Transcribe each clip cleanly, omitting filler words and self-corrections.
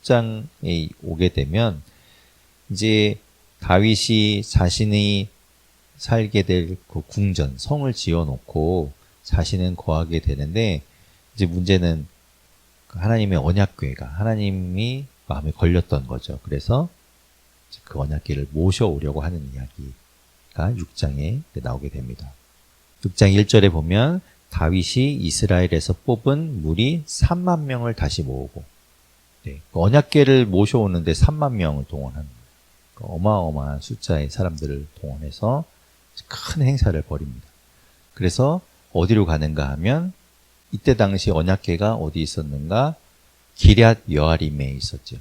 6장에 오게 되면 이제 다윗이 자신이 살게 될 그 궁전, 성을 지어놓고 자신은 거하게 되는데, 이제 문제는 하나님의 언약궤가 하나님이 마음에 걸렸던 거죠. 그래서 그 언약궤를 모셔오려고 하는 이야기가 6장에 나오게 됩니다. 6장 1절에 보면 다윗이 이스라엘에서 뽑은 무리 3만 명을 다시 모으고, 그 언약궤를 모셔오는데 3만 명을 동원하는 거예요. 어마어마한 숫자의 사람들을 동원해서 큰 행사를 벌입니다. 그래서 어디로 가는가 하면, 이때 당시 언약궤가 어디 있었는가? 기럇 여아림에 있었죠.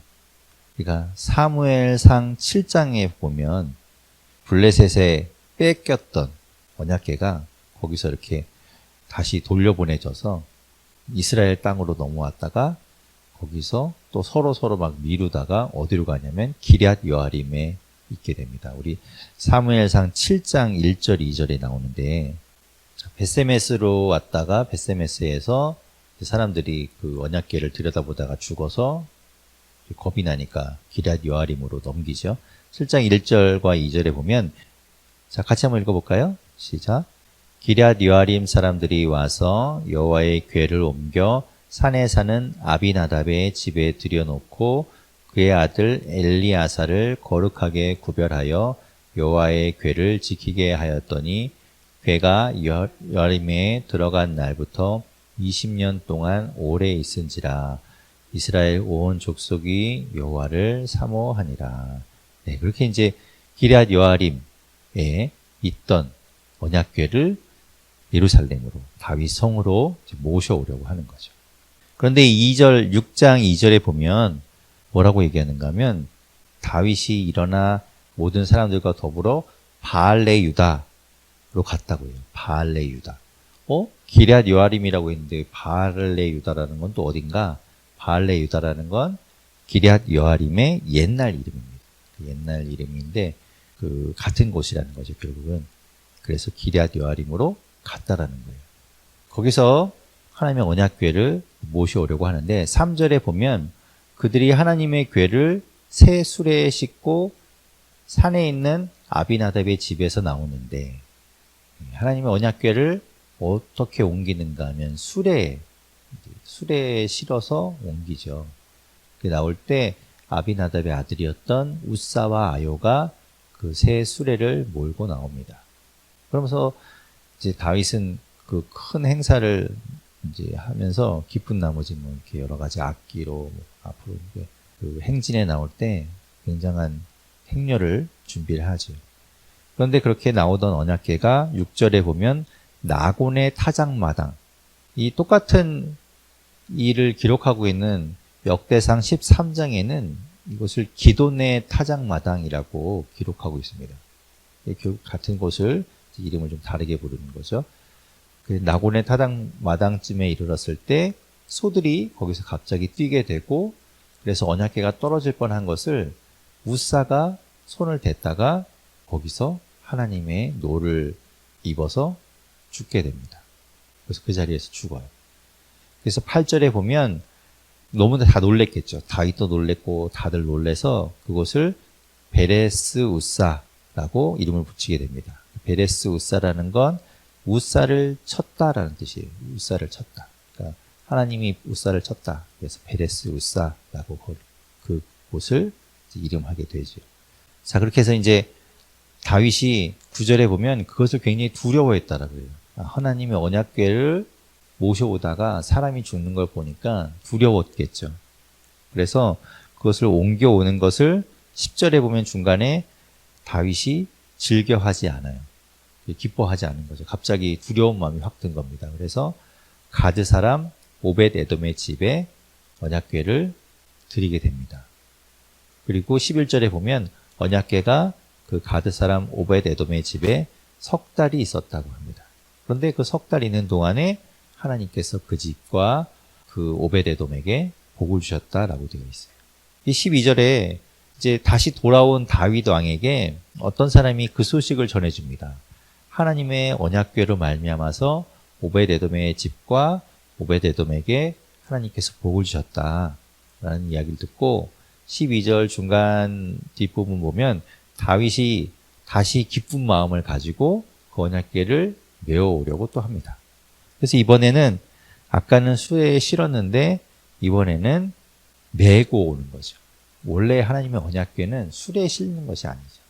그러니까 사무엘상 7장에 보면 블레셋에 뺏겼던 언약궤가 거기서 이렇게 다시 돌려보내져서 이스라엘 땅으로 넘어왔다가 거기서 또 서로 막 미루다가 어디로 가냐면 기럇 여아림에 있게 됩니다. 우리 사무엘상 7장 1절 2절에 나오는데, 벳세메스로 왔다가 벳세메스에서 사람들이 그 언약궤를 들여다보다가 죽어서 겁이 나니까 기럇 여아림으로 넘기죠. 7장 1절과 2절에 보면, 자, 같이 한번 읽어볼까요? 시작. 기럇 여아림 사람들이 와서 여호와의 궤를 옮겨 산에 사는 아비나답의 집에 들여놓고 그의 아들 엘리아사를 거룩하게 구별하여 여호와의 궤를 지키게 하였더니, 궤가 여아림에 들어간 날부터 20년 동안 오래 있은지라. 이스라엘 온 족속이 여호와를 사모하니라. 네, 그렇게 이제 기럇 여아림에 있던 언약궤를 예루살렘으로, 다윗 성으로 모셔오려고 하는 거죠. 그런데 6장 2절에 보면 뭐라고 얘기하는가 하면, 다윗이 일어나 모든 사람들과 더불어 바알레 유다로 갔다고 해요. 바알레 유다. 기럇 여아림이라고 했는데 바알레 유다라는 건 또 어딘가? 바알레 유다라는 건 기럇 여아림의 옛날 이름입니다. 옛날 이름인데 그 같은 곳이라는 거죠, 결국은. 그래서 기럇 여아림으로 갔다라는 거예요. 거기서 하나님의 언약궤를 모셔오려고 하는데, 3절에 보면 그들이 하나님의 궤를 새 수레에 싣고 산에 있는 아비나답의 집에서 나오는데, 하나님의 언약궤를 어떻게 옮기는가 하면 수레에 실어서 옮기죠. 나올 때 아비나답의 아들이었던 우사와 아요가 그 새 수레를 몰고 나옵니다. 그러면서 이제 다윗은 그 큰 행사를 이제 하면서 기쁜 나머지 뭐 이렇게 여러 가지 악기로 앞으로 이제 그 행진에 나올 때 굉장한 행렬을 준비를 하죠. 그런데 그렇게 나오던 언약궤가 6절에 보면 나곤의 타작마당, 이 똑같은 일을 기록하고 있는 역대상 13장에는 이것을 기돈의 타작마당이라고 기록하고 있습니다. 같은 곳을 이름을 좀 다르게 부르는 거죠. 나곤의 타작마당쯤에 이르렀을 때 소들이 거기서 갑자기 뛰게 되고, 그래서 언약궤가 떨어질 뻔한 것을 우사가 손을 댔다가 거기서 하나님의 노를 입어서 죽게 됩니다. 그래서 그 자리에서 죽어요. 그래서 8절에 보면 너무 다 놀랬겠죠. 다윗도 놀랬고 다들 놀래서 그곳을 베레스 우사라고 이름을 붙이게 됩니다. 베레스 우사라는 건 우사를 쳤다라는 뜻이에요. 우사를 쳤다. 그러니까 하나님이 우사를 쳤다. 그래서 베레스 우사라고 그 곳을 이름하게 되죠. 자, 그렇게 해서 이제 다윗이 9절에 보면 그것을 굉장히 두려워했다라고 해요. 하나님의 언약궤를 모셔오다가 사람이 죽는 걸 보니까 두려웠겠죠. 그래서 그것을 옮겨오는 것을 10절에 보면 중간에 다윗이 즐겨하지 않아요. 기뻐하지 않은 거죠. 갑자기 두려운 마음이 확 든 겁니다. 그래서 가드 사람 오벳 에돔의 집에 언약궤를 드리게 됩니다. 그리고 11절에 보면 언약궤가 그 가드 사람 오벳 에돔의 집에 석 달이 있었다고 합니다. 그런데 그 석 달 있는 동안에 하나님께서 그 집과 그 오벳 에돔에게 복을 주셨다라고 되어 있어요. 이 12절에 이제 다시 돌아온 다윗 왕에게 어떤 사람이 그 소식을 전해줍니다. 하나님의 언약궤로 말미암아서 오벳 에돔의 집과 오벳 에돔에게 하나님께서 복을 주셨다라고 라는 이야기를 듣고 12절 중간 뒷부분 보면 다윗이 다시 기쁜 마음을 가지고 그 언약궤를 메어오려고 또 합니다. 그래서 이번에는 아까는 수레에 실었는데 이번에는 메고 오는 거죠. 원래 하나님의 언약궤는 수레에 실는 것이 아니죠.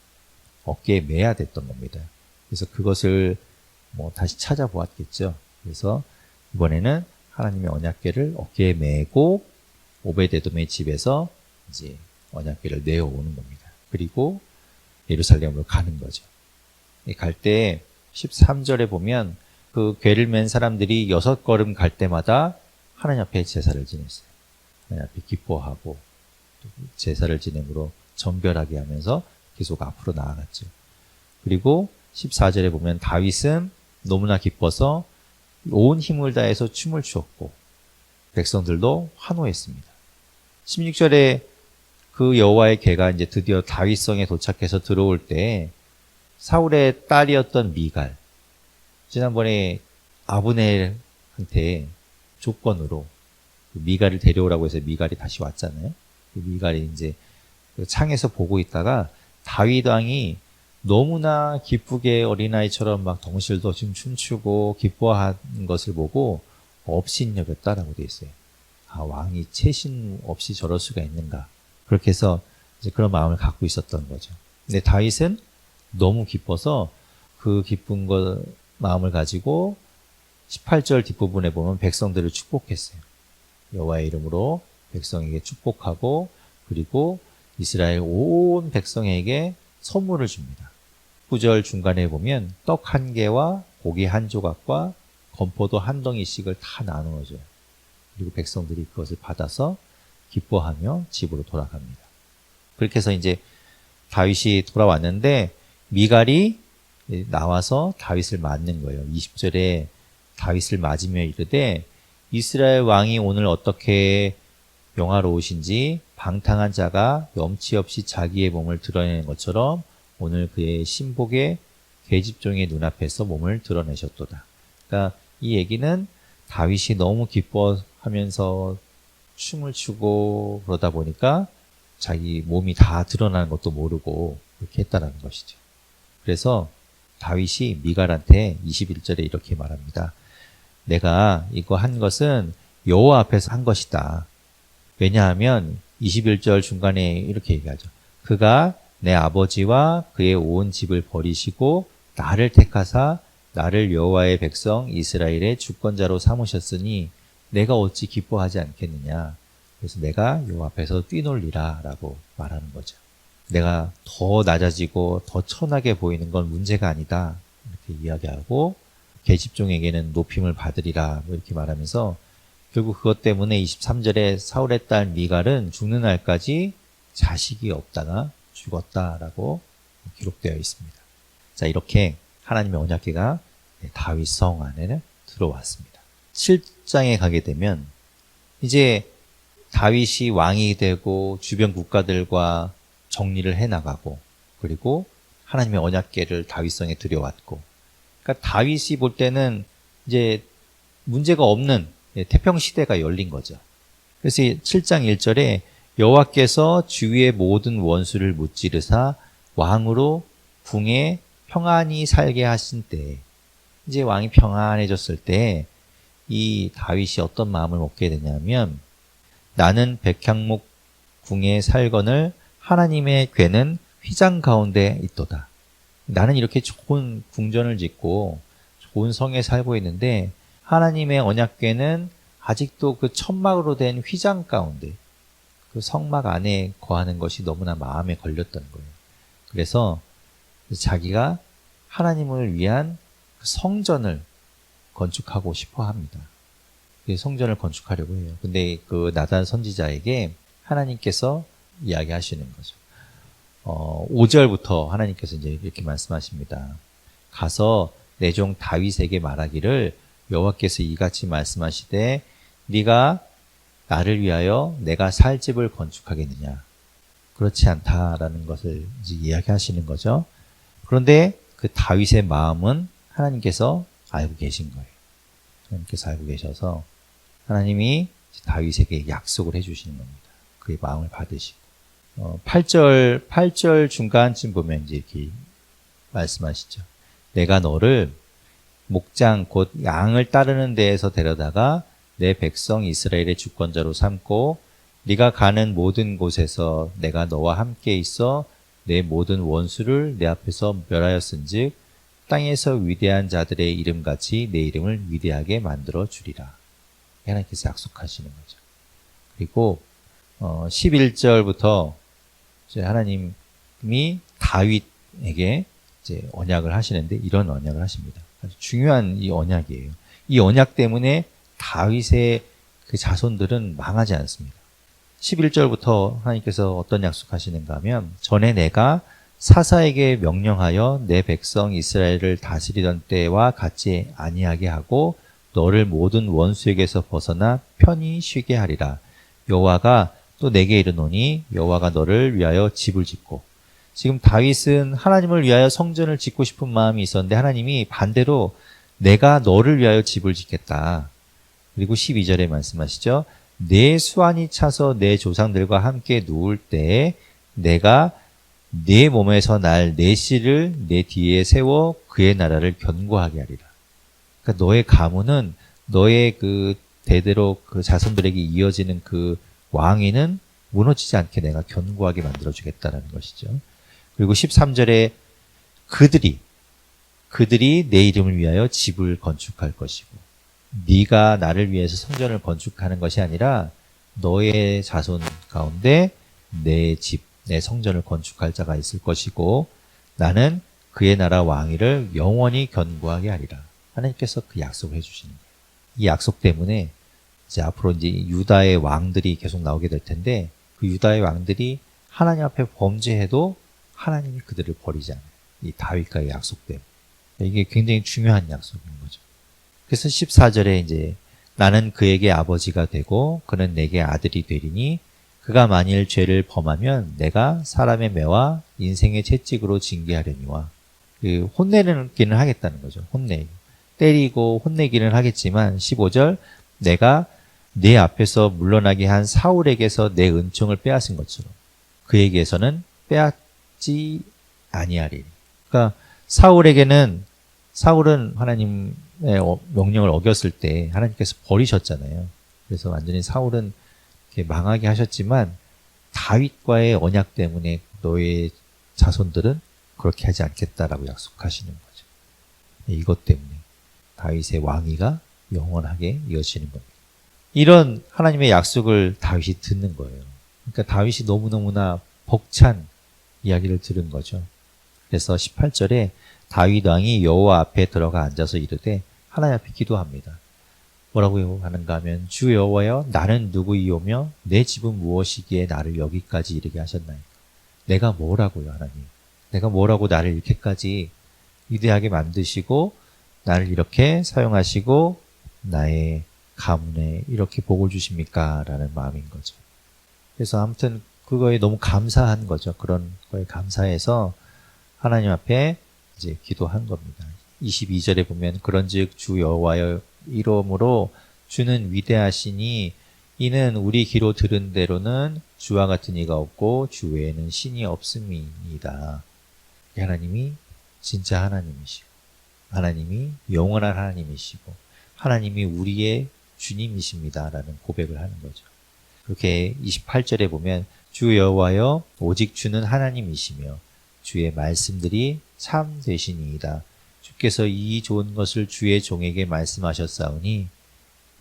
어깨에 메야 됐던 겁니다. 그래서 그것을 다시 찾아보았겠죠. 그래서 이번에는 하나님의 언약궤를 어깨에 메고 오베데돔의 집에서 이제 언약궤를 내어오는 겁니다. 그리고 예루살렘으로 가는 거죠. 갈 때 13절에 보면 그 궤를 맨 사람들이 6걸음 갈 때마다 하나님 앞에 제사를 지냈어요. 하나님 앞에 기뻐하고 제사를 진행으로 정결하게 하면서 계속 앞으로 나아갔죠. 그리고 14절에 보면 다윗은 너무나 기뻐서 온 힘을 다해서 춤을 추었고 백성들도 환호했습니다. 16절에 그 여호와의 궤가 이제 드디어 다윗성에 도착해서 들어올 때 사울의 딸이었던 미갈, 지난번에 아브넬한테 조건으로 미갈을 데려오라고 해서 미갈이 다시 왔잖아요. 미갈이 이제 창에서 보고 있다가 다윗 왕이 너무나 기쁘게 어린아이처럼 막 덩실덩실 춤추고 기뻐하는 것을 보고 업신여겼다라고 되어 있어요. 아, 왕이 채신 없이 저럴 수가 있는가. 그렇게 해서 이제 그런 마음을 갖고 있었던 거죠. 근데 다윗은 너무 기뻐서 그 기쁜 마음을 가지고 18절 뒷부분에 보면 백성들을 축복했어요. 여호와의 이름으로 백성에게 축복하고 그리고 이스라엘 온 백성에게 선물을 줍니다. 9절 중간에 보면 떡 1개와 고기 1조각과 건포도 1덩이씩을 다 나누어줘요. 그리고 백성들이 그것을 받아서 기뻐하며 집으로 돌아갑니다. 그렇게 해서 이제 다윗이 돌아왔는데 미갈이 나와서 다윗을 맞는 거예요. 20절에 다윗을 맞으며 이르되 이스라엘 왕이 오늘 어떻게 영화로우신지 방탕한 자가 염치 없이 자기의 몸을 드러내는 것처럼 오늘 그의 신복의 계집종의 눈앞에서 몸을 드러내셨도다. 그러니까 이 얘기는 다윗이 너무 기뻐하면서 춤을 추고 그러다 보니까 자기 몸이 다 드러나는 것도 모르고 그렇게 했다라는 것이죠. 그래서 다윗이 미갈한테 21절에 이렇게 말합니다. 내가 이거 한 것은 여호와 앞에서 한 것이다. 왜냐하면 21절 중간에 이렇게 얘기하죠. 그가 내 아버지와 그의 온 집을 버리시고 나를 택하사 나를 여호와의 백성 이스라엘의 주권자로 삼으셨으니 내가 어찌 기뻐하지 않겠느냐. 그래서 내가 여호와 앞에서 뛰놀리라 라고 말하는 거죠. 내가 더 낮아지고 더 천하게 보이는 건 문제가 아니다. 이렇게 이야기하고 계집종에게는 높임을 받으리라 이렇게 말하면서 결국 그것 때문에 23절에 사울의 딸 미갈은 죽는 날까지 자식이 없다가 죽었다라고 기록되어 있습니다. 자, 이렇게 하나님의 언약궤가 다윗 성 안에 들어왔습니다. 7장에 가게 되면 이제 다윗이 왕이 되고 주변 국가들과 정리를 해나가고 그리고 하나님의 언약궤를 다윗성에 들여왔고 그러니까 다윗이 볼 때는 이제 문제가 없는 태평 시대가 열린 거죠. 그래서 7장 1절에 여호와께서 주위의 모든 원수를 무찌르사 왕으로 궁에 평안히 살게 하신 때 이제 왕이 평안해졌을 때 이 다윗이 어떤 마음을 먹게 되냐면 나는 백향목 궁에 살거늘 하나님의 궤는 휘장 가운데 있도다. 나는 이렇게 좋은 궁전을 짓고 좋은 성에 살고 있는데 하나님의 언약궤는 아직도 그 천막으로 된 휘장 가운데 그 성막 안에 거하는 것이 너무나 마음에 걸렸던 거예요. 그래서 자기가 하나님을 위한 그 성전을 건축하고 싶어 합니다. 성전을 건축하려고 해요. 근데 그 나단 선지자에게 하나님께서 이야기하시는 거죠. 5절부터 하나님께서 이제 이렇게 말씀하십니다. 가서 내 종 다윗에게 말하기를 여호와께서 이같이 말씀하시되 네가 나를 위하여 내가 살 집을 건축하겠느냐. 그렇지 않다라는 것을 이제 이야기하시는 거죠. 그런데 그 다윗의 마음은 하나님께서 알고 계신 거예요. 하나님께서 알고 계셔서 하나님이 다윗에게 약속을 해주시는 겁니다. 그의 마음을 받으시고 8절 중간쯤 보면 이제 이렇게 말씀하시죠. 내가 너를 목장 곧 양을 따르는 데에서 데려다가 내 백성 이스라엘의 주권자로 삼고 네가 가는 모든 곳에서 내가 너와 함께 있어 내 모든 원수를 내 앞에서 멸하였은즉 땅에서 위대한 자들의 이름같이 내 이름을 위대하게 만들어 주리라. 하나님께서 약속하시는 거죠. 그리고 11절부터 이제 하나님이 다윗에게 이제 언약을 하시는데 이런 언약을 하십니다. 아주 중요한 이 언약이에요. 이 언약 때문에 다윗의 그 자손들은 망하지 않습니다. 11절부터 하나님께서 어떤 약속하시는가 하면 전에 내가 사사에게 명령하여 내 백성 이스라엘을 다스리던 때와 같이 아니하게 하고 너를 모든 원수에게서 벗어나 편히 쉬게 하리라. 여호와가 또 내게 이르노니 여호와가 너를 위하여 집을 짓고 지금 다윗은 하나님을 위하여 성전을 짓고 싶은 마음이 있었는데 하나님이 반대로 내가 너를 위하여 집을 짓겠다. 그리고 12절에 말씀하시죠. 내 수완이 차서 내 조상들과 함께 누울 때에 내가 내 몸에서 날 내 씨를 내 뒤에 세워 그의 나라를 견고하게 하리라. 그러니까 너의 가문은 너의 그 대대로 그 자손들에게 이어지는 그 왕위는 무너지지 않게 내가 견고하게 만들어주겠다라는 것이죠. 그리고 13절에 그들이 내 이름을 위하여 집을 건축할 것이고 네가 나를 위해서 성전을 건축하는 것이 아니라 너의 자손 가운데 내 집, 내 성전을 건축할 자가 있을 것이고 나는 그의 나라 왕위를 영원히 견고하게 하리라. 하나님께서 그 약속을 해주시는 거예요. 이 약속 때문에 이제 앞으로 이제 유다의 왕들이 계속 나오게 될 텐데 그 유다의 왕들이 하나님 앞에 범죄해도 하나님이 그들을 버리지 않아요. 이 다윗과의 약속 때문에. 이게 굉장히 중요한 약속인 거죠. 그래서 14절에 이제 나는 그에게 아버지가 되고 그는 내게 아들이 되리니 그가 만일 죄를 범하면 내가 사람의 매와 인생의 채찍으로 징계하려니와 그 혼내기는 하겠다는 거죠. 때리고 혼내기는 하겠지만 15절 내가 내 앞에서 물러나게 한 사울에게서 내 은총을 빼앗은 것처럼 그에게서는 빼앗지 아니하리니. 그러니까 사울은 하나님의 명령을 어겼을 때 하나님께서 버리셨잖아요. 그래서 완전히 사울은 이렇게 망하게 하셨지만 다윗과의 언약 때문에 너의 자손들은 그렇게 하지 않겠다라고 약속하시는 거죠. 이것 때문에 다윗의 왕위가 영원하게 이어지는 겁니다. 이런 하나님의 약속을 다윗이 듣는 거예요. 그러니까 다윗이 너무너무나 벅찬 이야기를 들은 거죠. 그래서 18절에 다윗 왕이 여호와 앞에 들어가 앉아서 이르되 하나님 앞에 기도합니다. 뭐라고 하는가 하면 주 여호와여 나는 누구이오며 내 집은 무엇이기에 나를 여기까지 이르게 하셨나이까. 내가 뭐라고요 하나님. 내가 뭐라고 나를 이렇게까지 위대하게 만드시고 나를 이렇게 사용하시고 나의 가문에 이렇게 복을 주십니까? 라는 마음인 거죠. 그래서 아무튼 그거에 너무 감사한 거죠. 그런 거에 감사해서 하나님 앞에 이제 기도한 겁니다. 22절에 보면 그런즉 주 여호와여 이름으로 주는 위대하시니 이는 우리 귀로 들은 대로는 주와 같은 이가 없고 주 외에는 신이 없음이니이다. 하나님이 진짜 하나님이시고 하나님이 영원한 하나님이시고 하나님이 우리의 주님이십니다라는 고백을 하는 거죠. 그렇게 28절에 보면 주 여호와여 오직 주는 하나님이시며 주의 말씀들이 참 되시니이다. 주께서 이 좋은 것을 주의 종에게 말씀하셨사오니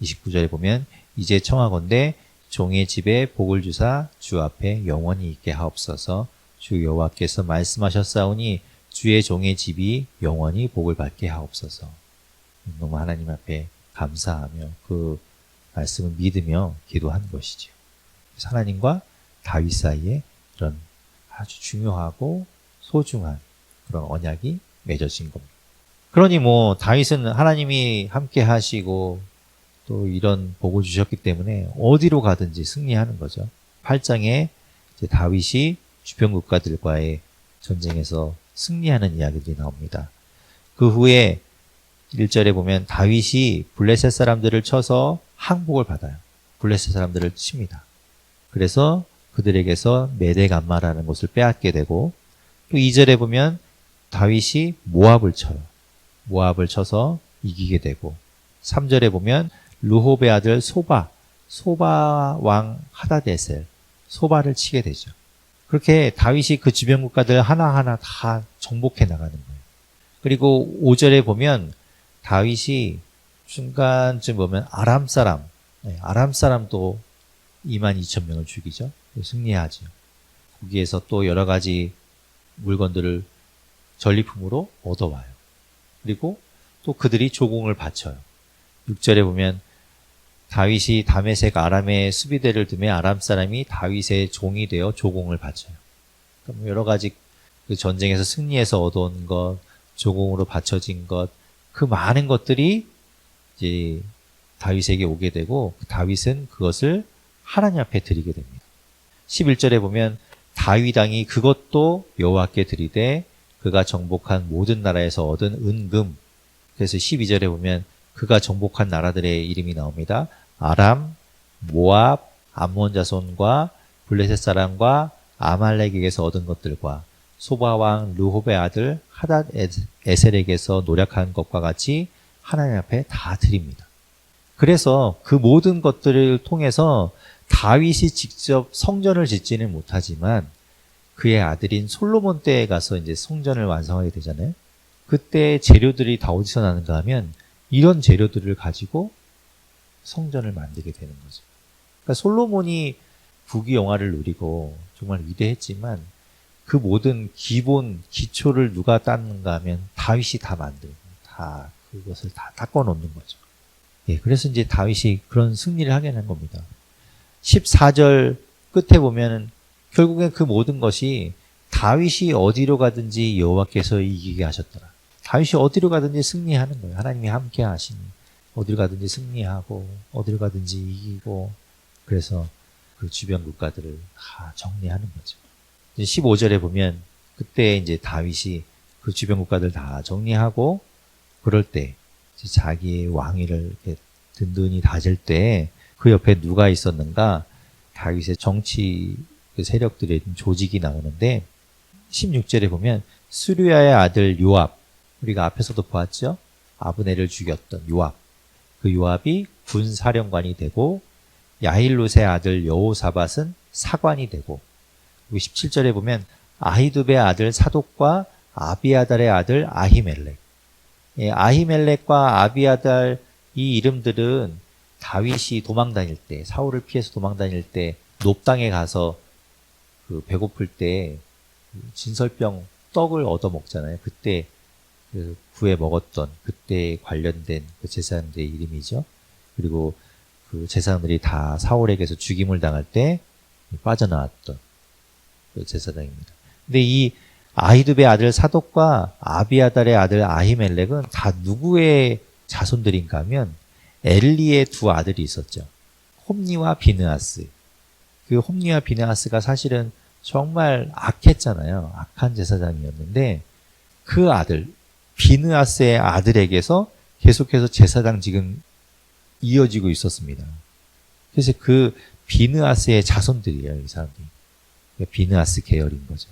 29절에 보면 이제 청하건대 종의 집에 복을 주사 주 앞에 영원히 있게 하옵소서. 주 여호와께서 말씀하셨사오니 주의 종의 집이 영원히 복을 받게 하옵소서. 너무 하나님 앞에 감사하며 그 말씀을 믿으며 기도한 것이죠. 하나님과 다윗 사이에 이런 아주 중요하고 소중한 그런 언약이 맺어진 겁니다. 그러니 뭐 다윗은 하나님이 함께 하시고 또 이런 복을 주셨기 때문에 어디로 가든지 승리하는 거죠. 8장에 이제 다윗이 주변 국가들과의 전쟁에서 승리하는 이야기들이 나옵니다. 그 후에 1절에 보면 다윗이 블레셋 사람들을 쳐서 항복을 받아요. 블레셋 사람들을 칩니다. 그래서 그들에게서 메대감마라는 곳을 빼앗게 되고, 또 2절에 보면 다윗이 모압을 쳐요. 모압을 쳐서 이기게 되고, 3절에 보면 르홉의 아들 소바 왕 하다데셀, 소바를 치게 되죠. 그렇게 다윗이 그 주변 국가들 하나하나 다 정복해 나가는 거예요. 그리고 5절에 보면 다윗이 중간쯤 보면 아람 사람도 22,000명을 죽이죠. 승리하죠. 거기에서 또 여러 가지 물건들을 전리품으로 얻어와요. 그리고 또 그들이 조공을 바쳐요. 6절에 보면 다윗이 다메섹 아람의 수비대를 두매 아람 사람이 다윗의 종이 되어 조공을 바쳐요. 그럼 여러 가지 그 전쟁에서 승리해서 얻어온 것, 조공으로 바쳐진 것, 그 많은 것들이 이제 다윗에게 오게 되고, 다윗은 그것을 하나님 앞에 드리게 됩니다. 11절에 보면 다윗 왕이 그것도 여호와께 드리되 그가 정복한 모든 나라에서 얻은 은금. 그래서 12절에 보면 그가 정복한 나라들의 이름이 나옵니다. 아람, 모압, 암몬 자손과 블레셋 사람과 아말렉에게서 얻은 것들과 소바 왕 르홉의 아들 하닷 에셀에게서 노력한 것과 같이 하나님 앞에 다 드립니다. 그래서 그 모든 것들을 통해서 다윗이 직접 성전을 짓지는 못하지만 그의 아들인 솔로몬 때에 가서 이제 성전을 완성하게 되잖아요. 그때 재료들이 다 어디서 나는가 하면 이런 재료들을 가지고 성전을 만들게 되는 거죠. 그러니까 솔로몬이 부귀영화를 누리고 정말 위대했지만 그 모든 기본 기초를 누가 땄는가 하면 다윗이 다 만들고 다 그것을 다 닦아 놓는 거죠. 예, 그래서 이제 다윗이 그런 승리를 하게 된 겁니다. 14절 끝에 보면은 결국엔 그 모든 것이 다윗이 어디로 가든지 여호와께서 이기게 하셨더라. 다윗이 어디로 가든지 승리하는 거예요. 하나님이 함께 하시니 어디로 가든지 승리하고 어디로 가든지 이기고, 그래서 그 주변 국가들을 다 정리하는 거죠. 15절에 보면 그때 이제 다윗이 그 주변 국가들 다 정리하고 그럴 때 자기의 왕위를 이렇게 든든히 다질 때 그 옆에 누가 있었는가? 다윗의 정치 세력들의 조직이 나오는데 16절에 보면 수르야의 아들 요압, 우리가 앞에서도 보았죠? 아브넬을 죽였던 요압. 그 요압이 군사령관이 되고 야힐롯의 아들 여호사밧은 사관이 되고, 그리고 17절에 보면 아히두베의 아들 사독과 아비아달의 아들 아히멜렉. 예, 아히멜렉과 아비아달 이 이름들은 다윗이 도망다닐 때, 사울을 피해서 도망다닐 때 높당에 가서 그 배고플 때 진설병 떡을 얻어 먹잖아요. 그때 그 구해 먹었던 그때 관련된 그 제사장들의 이름이죠. 그리고 그 제사장들이 다 사울에게서 죽임을 당할 때 빠져나왔던 그 제사장입니다. 근데 이 아히두베의 아들 사독과 아비아달의 아들 아히멜렉은 다 누구의 자손들인가 하면 엘리의 두 아들이 있었죠. 홈니와 비느하스. 그 홈니와 비느하스가 사실은 정말 악했잖아요. 악한 제사장이었는데 그 아들 비느하스의 아들에게서 계속해서 제사장직은 이어지고 있었습니다. 그래서 그 비느하스의 자손들이에요, 이 사람들이. 비느하스 계열인 거죠.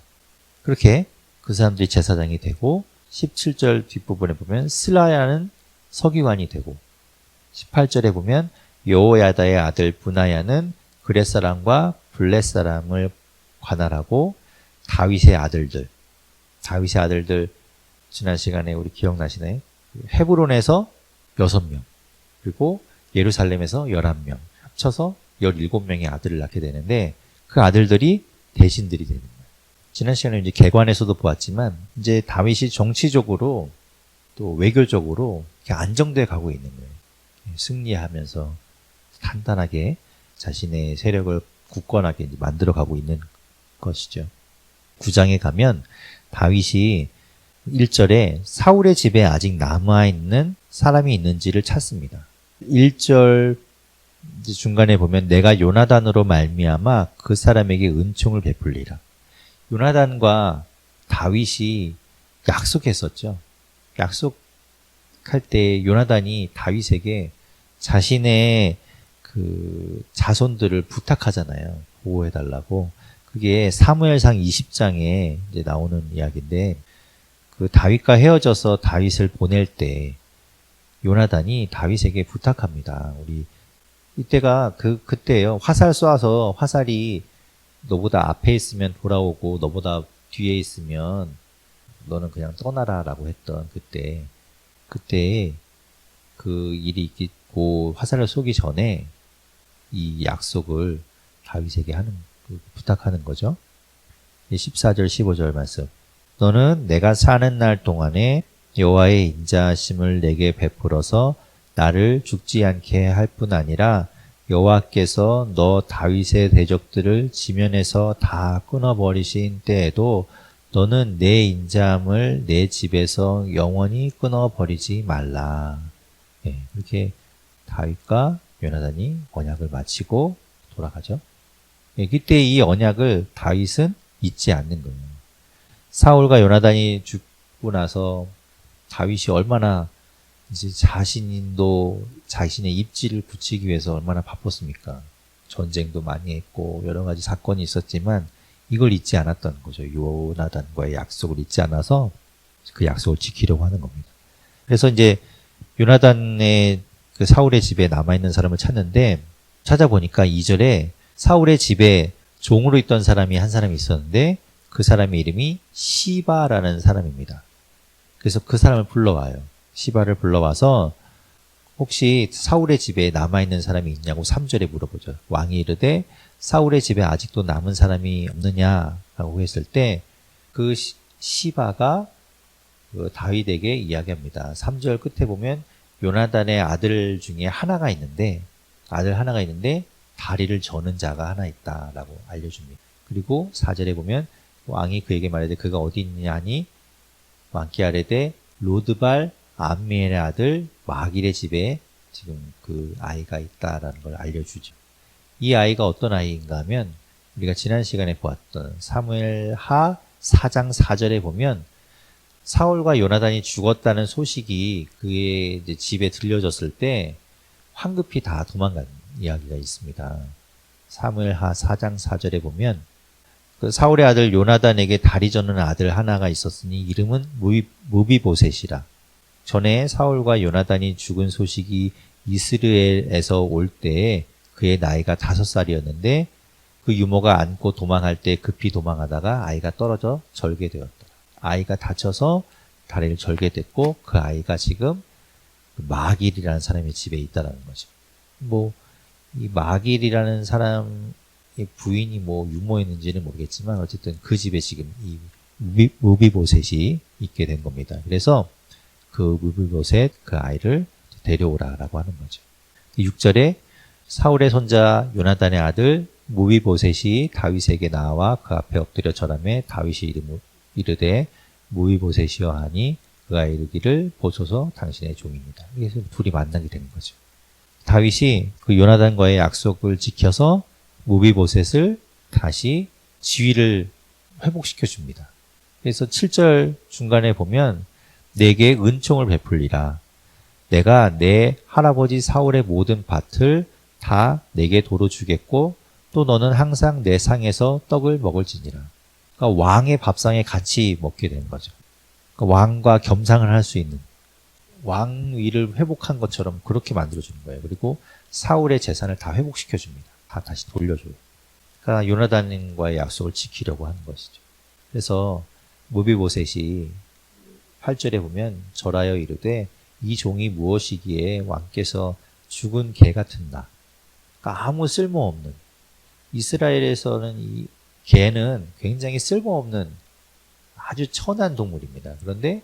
그렇게 그 사람들이 제사장이 되고 17절 뒷부분에 보면 슬라야는 서기관이 되고 18절에 보면 여호야다의 아들 브나야는 그렛 사람과 블렛 사람을 관할하고 다윗의 아들들 지난 시간에 우리 기억나시나요? 헤브론에서 6명, 그리고 예루살렘에서 11명, 합쳐서 17명의 아들을 낳게 되는데 그 아들들이 대신들이 되는 거예요. 지난 시간에 이제 개관에서도 보았지만 이제 다윗이 정치적으로 또 외교적으로 이렇게 안정돼 가고 있는 거예요. 승리하면서 단단하게 자신의 세력을 굳건하게 이제 만들어 가고 있는 것이죠. 9장에 가면 다윗이 1절에 사울의 집에 아직 남아있는 사람이 있는지를 찾습니다. 1절 중간에 보면 내가 요나단으로 말미암아 그 사람에게 은총을 베풀리라. 요나단과 다윗이 약속했었죠. 약속할 때 요나단이 다윗에게 자신의 그 자손들을 부탁하잖아요. 보호해달라고. 그게 사무엘상 20장에 이제 나오는 이야기인데, 그 다윗과 헤어져서 다윗을 보낼 때 요나단이 다윗에게 부탁합니다. 우리 이때가 그때예요. 화살 쏴서 화살이 너보다 앞에 있으면 돌아오고 너보다 뒤에 있으면 너는 그냥 떠나라라고 했던 그때 그 일이 있고 화살을 쏘기 전에 이 약속을 다윗에게 부탁하는 거죠. 14절 15절 말씀. 너는 내가 사는 날 동안에 여호와의 인자하심을 내게 베풀어서 나를 죽지 않게 할 뿐 아니라 여호와께서 너 다윗의 대적들을 지면에서 다 끊어버리신 때에도 너는 내 인자함을 내 집에서 영원히 끊어버리지 말라. 예, 이렇게 다윗과 요나단이 언약을 마치고 돌아가죠. 예, 그때 이 언약을 다윗은 잊지 않는 거예요. 사울과 요나단이 죽고 나서 다윗이 얼마나 이제 자신의 입지를 굳히기 위해서 얼마나 바빴습니까? 전쟁도 많이 했고 여러 가지 사건이 있었지만 이걸 잊지 않았던 거죠. 요나단과의 약속을 잊지 않아서 그 약속을 지키려고 하는 겁니다. 그래서 이제 요나단의 그 사울의 집에 남아있는 사람을 찾는데 찾아보니까 2절에 사울의 집에 종으로 있던 사람이 한 사람이 있었는데 그 사람의 이름이 시바라는 사람입니다. 그래서 그 사람을 불러와요. 시바를 불러와서 혹시 사울의 집에 남아있는 사람이 있냐고 3절에 물어보죠. 왕이 이르되 사울의 집에 아직도 남은 사람이 없느냐라고 했을 때 그 시바가 그 다윗에게 이야기합니다. 3절 끝에 보면 요나단의 아들 중에 아들 하나가 있는데 다리를 저는 자가 하나 있다라고 알려줍니다. 그리고 4절에 보면 왕이 그에게 말하되 그가 어디 있느냐 하니 왕께 아뢰되 로드발 암미엘의 아들 마길의 집에 지금 그 아이가 있다라는 걸 알려주죠. 이 아이가 어떤 아이인가 하면 우리가 지난 시간에 보았던 사무엘하 4장 4절에 보면 사울과 요나단이 죽었다는 소식이 그의 이제 집에 들려졌을 때 황급히 다 도망간 이야기가 있습니다. 사무엘하 4장 4절에 보면 그 사울의 아들 요나단에게 다리 저는 아들 하나가 있었으니 이름은 무비보셋이라. 전에 사울과 요나단이 죽은 소식이 이스라엘에서 올 때에 그의 나이가 5살이었는데 그 유모가 안고 도망할 때 급히 도망하다가 아이가 떨어져 절개되었다. 아이가 다쳐서 다리를 절개됐고 그 아이가 지금 마길이라는 사람의 집에 있다라는 거죠. 이 마길이라는 사람의 부인이 유모였는지는 모르겠지만 어쨌든 그 집에 지금 이 무비보셋이 있게 된 겁니다. 그래서 그 무비보셋 그 아이를 데려오라라고 하는 거죠. 6절에 사울의 손자 요나단의 아들 무비보셋이 다윗에게 나와 그 앞에 엎드려 절하매 다윗이 이르되 무비보셋이여 하니 그가 이르기를 보소서 당신의 종입니다. 그래서 둘이 만나게 된 거죠. 다윗이 그 요나단과의 약속을 지켜서 무비보셋을 다시 지위를 회복시켜 줍니다. 그래서 7절 중간에 보면 내게 은총을 베풀리라. 내가 내 할아버지 사울의 모든 밭을 다 내게 도로 주겠고 또 너는 항상 내 상에서 떡을 먹을지니라. 그러니까 왕의 밥상에 같이 먹게 되는 거죠. 그러니까 왕과 겸상을 할 수 있는 왕위를 회복한 것처럼 그렇게 만들어주는 거예요. 그리고 사울의 재산을 다 회복시켜줍니다. 다시 돌려줘요. 그러니까 요나단과의 약속을 지키려고 하는 것이죠. 그래서 무비보셋이 8절에 보면 절하여 이르되 이 종이 무엇이기에 왕께서 죽은 개 같은 나. 그러니까 아무 쓸모없는 이스라엘에서는 이 개는 굉장히 쓸모없는 아주 천한 동물입니다. 그런데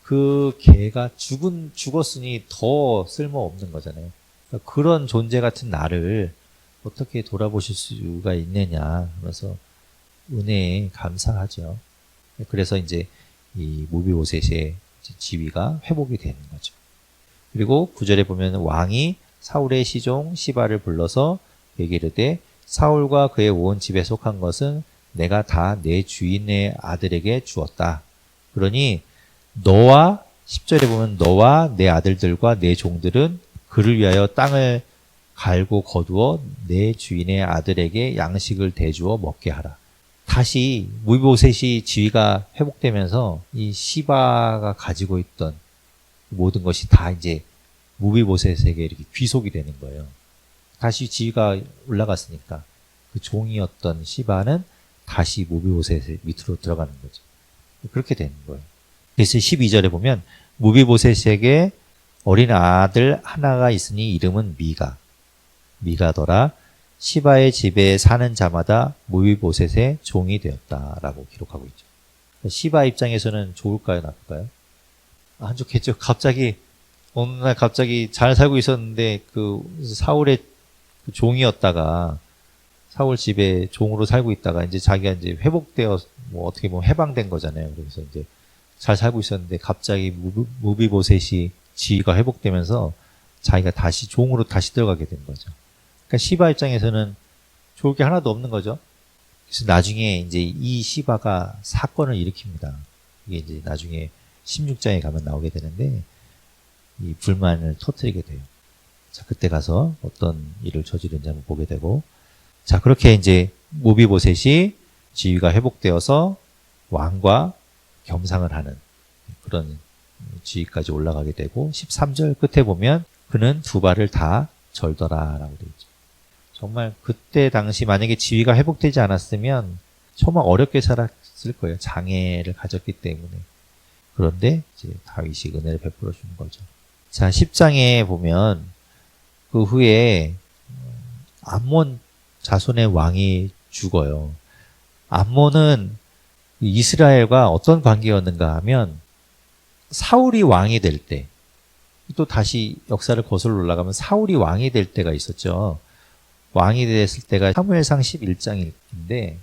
그 개가 죽었으니 더 쓸모없는 거잖아요. 그러니까 그런 존재 같은 나를 어떻게 돌아보실 수가 있느냐 하면서 은혜에 감사하죠. 그래서 이제 이 무비보셋의 지위가 회복이 되는 거죠. 그리고 9절에 보면 왕이 사울의 시종 시바를 불러서 그에게 이르되 사울과 그의 온 집에 속한 것은 내가 다 내 주인의 아들에게 주었다. 그러니 너와 10절에 보면 너와 내 아들들과 내 종들은 그를 위하여 땅을 갈고 거두어 내 주인의 아들에게 양식을 대주어 먹게 하라. 다시 무비보셋이 지위가 회복되면서 이 시바가 가지고 있던 모든 것이 다 이제 무비보셋에게 이렇게 귀속이 되는 거예요. 다시 지위가 올라갔으니까 그 종이었던 시바는 다시 무비보셋 밑으로 들어가는 거죠. 그렇게 되는 거예요. 그래서 12절에 보면 무비보셋에게 어린 아들 하나가 있으니 이름은 미가더라. 시바의 집에 사는 자마다 무비보셋의 종이 되었다라고 기록하고 있죠. 시바 입장에서는 좋을까요, 나쁠까요? 안 좋겠죠. 갑자기 어느 날 갑자기 잘 살고 있었는데 그 사울의 종이었다가 사울 집에 종으로 살고 있다가 이제 자기가 이제 회복되어 뭐 어떻게 보면 해방된 거잖아요. 그래서 이제 잘 살고 있었는데 갑자기 무비보셋이 지위가 회복되면서 자기가 다시 종으로 다시 들어가게 된 거죠. 그러니까 시바 입장에서는 좋을 게 하나도 없는 거죠. 그래서 나중에 이제 이 시바가 사건을 일으킵니다. 이게 이제 나중에 16장에 가면 나오게 되는데 이 불만을 터뜨리게 돼요. 자, 그때 가서 어떤 일을 저지른지 한번 보게 되고, 자, 그렇게 이제 무비보셋이 지위가 회복되어서 왕과 겸상을 하는 그런 지위까지 올라가게 되고, 13절 끝에 보면 그는 두 발을 다 절더라라고 되어 있죠. 정말 그때 당시 만약에 지위가 회복되지 않았으면 정말 어렵게 살았을 거예요. 장애를 가졌기 때문에. 그런데 이제 다윗이 은혜를 베풀어 주는 거죠. 자, 10장에 보면 그 후에 암몬 자손의 왕이 죽어요. 암몬은 이스라엘과 어떤 관계였는가 하면 사울이 왕이 될 때, 또 다시 역사를 거슬러 올라가면 사울이 왕이 될 때가 있었죠. 왕이 됐을 때가 사무엘상 11장인데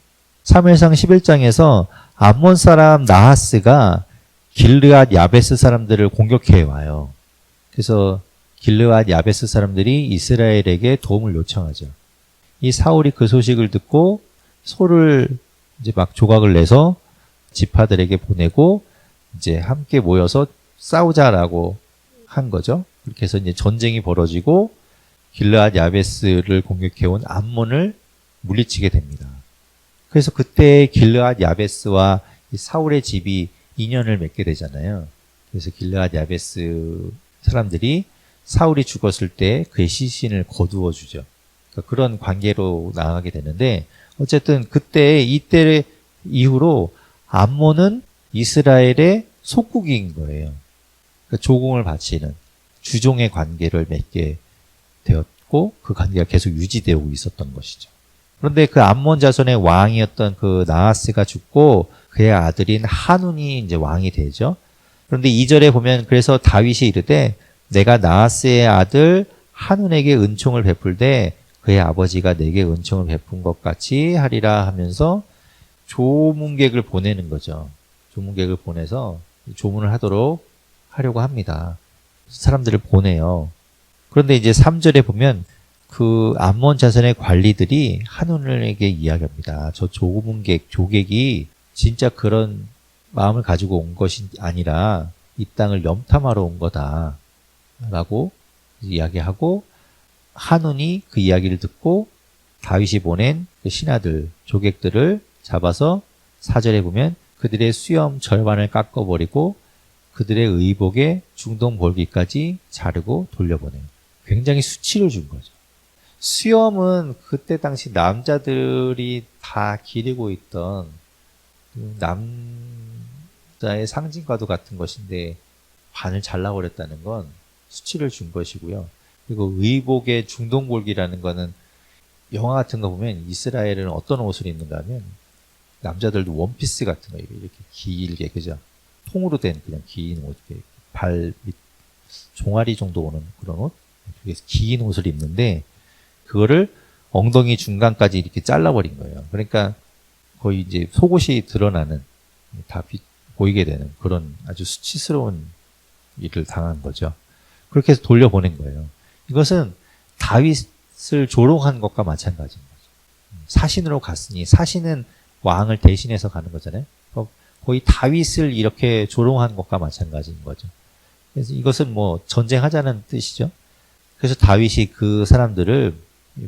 사무엘상 11장에서 암몬 사람 나하스가 길르앗 야베스 사람들을 공격해 와요. 그래서 길르앗 야베스 사람들이 이스라엘에게 도움을 요청하죠. 이 사울이 그 소식을 듣고 소를 이제 막 조각을 내서 지파들에게 보내고 이제 함께 모여서 싸우자라고 한 거죠. 그렇게 해서 이제 전쟁이 벌어지고 길르앗 야베스를 공격해온 암몬을 물리치게 됩니다. 그래서 그때 길르앗 야베스와 사울의 집이 인연을 맺게 되잖아요. 그래서 길르앗 야베스 사람들이 사울이 죽었을 때 그의 시신을 거두어 주죠. 그러니까 그런 관계로 나가게 되는데, 어쨌든 그때 이때 이후로 암몬은 이스라엘의 속국인 거예요. 그러니까 조공을 바치는 주종의 관계를 맺게 되었고 그 관계가 계속 유지되고 있었던 것이죠. 그런데 그 암몬 자손의 왕이었던 그 나하스가 죽고 그의 아들인 한운이 이제 왕이 되죠. 그런데 2절에 보면 그래서 다윗이 이르되 내가 나하스의 아들 한운에게 은총을 베풀되 그의 아버지가 내게 은총을 베푼 것 같이 하리라 하면서 조문객을 보내는 거죠. 조문객을 보내서 조문을 하려고 합니다. 사람들을 보내요. 그런데 이제 3절에 보면 그 암몬 자손의 관리들이 한운에게 이야기합니다. 저 조객이 진짜 그런 마음을 가지고 온 것이 아니라 이 땅을 염탐하러 온 거다라고 이야기하고, 한운이 그 이야기를 듣고 다윗이 보낸 그 신하들, 조객들을 잡아서 4절에 보면 그들의 수염 절반을 깎아버리고 그들의 의복에 중동 볼기까지 자르고 돌려보내요. 굉장히 수치를 준 거죠. 수염은 그때 당시 남자들이 다 기르고 있던 남자의 상징과도 같은 것인데 반을 잘라버렸다는 건 수치를 준 것이고요. 그리고 의복의 중동볼기라는 거는 영화 같은 거 보면 이스라엘은 어떤 옷을 입는가 하면 남자들도 원피스 같은 거 이렇게 길게, 그죠? 통으로 된 그냥 긴 옷, 발 밑 종아리 정도 오는 그런 옷, 되게 긴 옷을 입는데 그거를 엉덩이 중간까지 이렇게 잘라버린 거예요. 그러니까 거의 이제 속옷이 드러나는, 다 보이게 되는 그런 아주 수치스러운 일을 당한 거죠. 그렇게 해서 돌려보낸 거예요. 이것은 다윗을 조롱한 것과 마찬가지인 거죠. 사신으로 갔으니, 사신은 왕을 대신해서 가는 거잖아요. 거의 다윗을 이렇게 조롱한 것과 마찬가지인 거죠. 그래서 이것은 뭐 전쟁하자는 뜻이죠. 그래서 다윗이 그 사람들을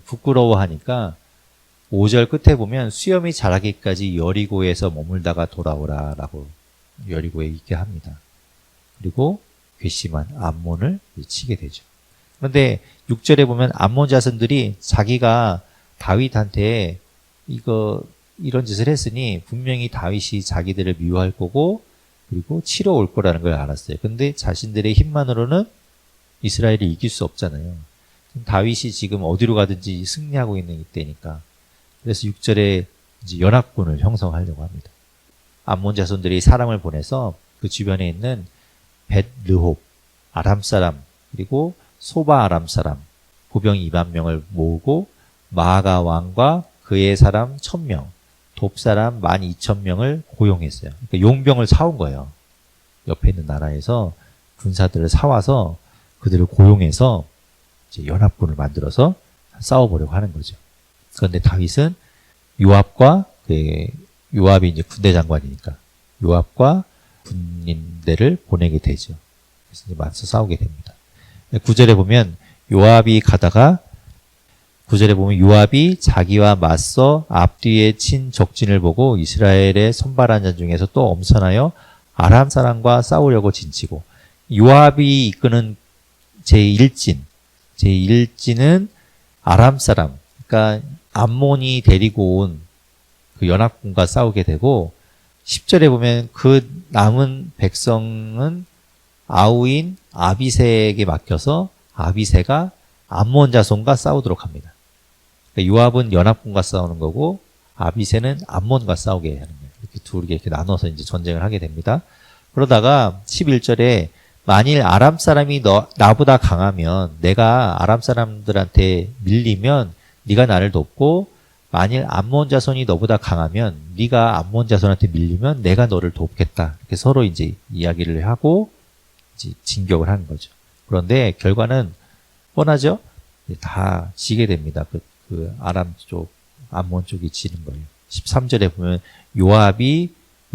부끄러워하니까 5절 끝에 보면 수염이 자라기까지 여리고에서 머물다가 돌아오라라고 여리고에 있게 합니다. 그리고 괘씸한 암몬을 치게 되죠. 그런데 6절에 보면 암몬 자손들이 자기가 다윗한테 이런 짓을 했으니 분명히 다윗이 자기들을 미워할 거고 그리고 치러 올 거라는 걸 알았어요. 근데 자신들의 힘만으로는 이스라엘을 이길 수 없잖아요. 다윗이 지금 어디로 가든지 승리하고 있는 이때니까. 그래서 6절에 이제 연합군을 형성하려고 합니다. 암몬 자손들이 사람을 보내서 그 주변에 있는 벳르홉 아람 사람 그리고 소바 아람 사람 보병 2만 명을 모으고 마아가 왕과 그의 사람 1000명 돕 사람 12,000명을 고용했어요. 그러니까 용병을 사온 거예요. 옆에 있는 나라에서 군사들을 사와서 그들을 고용해서 이제 연합군을 만들어서 싸워보려고 하는 거죠. 그런데 다윗은 요압이 이제 군대 장관이니까 요압과 군인들을 보내게 되죠. 그래서 이제 맞서 싸우게 됩니다. 9절에 보면 요압이 자기와 맞서 앞뒤에 친 적진을 보고 이스라엘의 선발한 자 중에서 또 엄선하여 아람 사람과 싸우려고 진치고 요압이 이끄는 제1진은 아람 사람 그러니까 암몬이 데리고 온 그 연합군과 싸우게 되고 10절에 보면 그 남은 백성은 아우인 아비새에게 맡겨서 아비새가 암몬 자손과 싸우도록 합니다. 그러니까 요압은 연합군과 싸우는 거고 아비새는 암몬과 싸우게 하는 거예요. 이렇게 둘이 이렇게 나눠서 이제 전쟁을 하게 됩니다. 그러다가 11절에 만일 아람 사람이 나보다 강하면 내가 아람 사람들한테 밀리면 네가 나를 돕고 만일 암몬 자손이 너보다 강하면 네가 암몬 자손한테 밀리면 내가 너를 돕겠다. 이렇게 서로 이제 이야기를 하고 이제 진격을 하는 거죠. 그런데 결과는 뻔하죠. 다 지게 됩니다. 그 아람 쪽, 암몬 쪽이 지는 거예요. 13절에 보면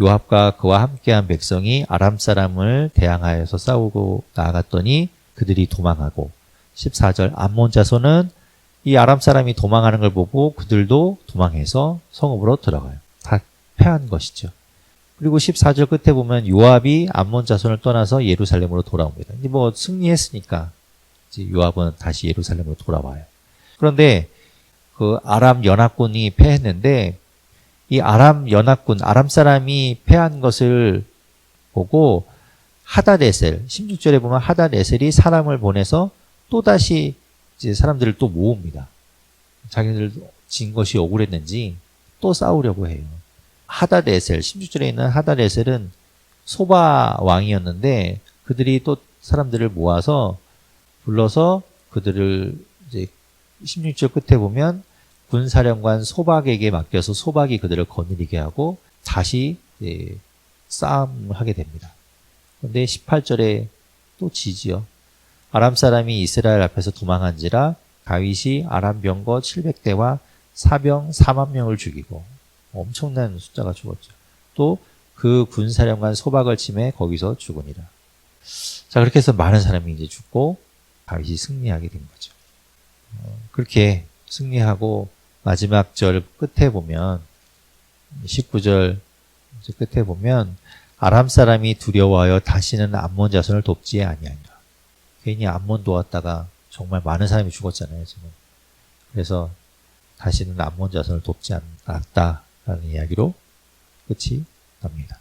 요압과 그와 함께한 백성이 아람 사람을 대항하여서 싸우고 나아갔더니 그들이 도망하고 14절 암몬 자손은 이 아람 사람이 도망하는 걸 보고 그들도 도망해서 성읍으로 들어가요. 다 패한 것이죠. 그리고 14절 끝에 보면 요압이 암몬 자손을 떠나서 예루살렘으로 돌아옵니다. 이제 뭐 승리했으니까 이제 요압은 다시 예루살렘으로 돌아와요. 그런데 그 아람 연합군이 패했는데 이 아람 사람이 패한 것을 보고 하다데셀 16절에 보면 하다데셀이 사람을 보내서 또다시 이제 사람들을 또 모읍니다. 자기들 진 것이 억울했는지 또 싸우려고 해요. 하다데셀 16절에 있는 하다데셀은 소바 왕이었는데 그들이 또 사람들을 모아서 불러서 그들을 이제 16절 끝에 보면 군사령관 소박에게 맡겨서 소박이 그들을 거느리게 하고 다시 싸움을 하게 됩니다. 그런데 18절에 또 지지요. 아람 사람이 이스라엘 앞에서 도망한지라 다윗이 아람 병거 700대와 사병 4만 명을 죽이고 엄청난 숫자가 죽었죠. 또 그 군사령관 소박을 치매 거기서 죽으니라. 자, 그렇게 해서 많은 사람이 이제 죽고 다윗이 승리하게 된 거죠. 그렇게 승리하고 마지막 절 끝에 보면 19절 끝에 보면 아람 사람이 두려워하여 다시는 암몬 자손을 돕지 아니하니라. 괜히 암몬 도왔다가 정말 많은 사람이 죽었잖아요, 지금. 그래서 다시는 암몬 자손을 돕지 않았다라는 이야기로 끝이 납니다.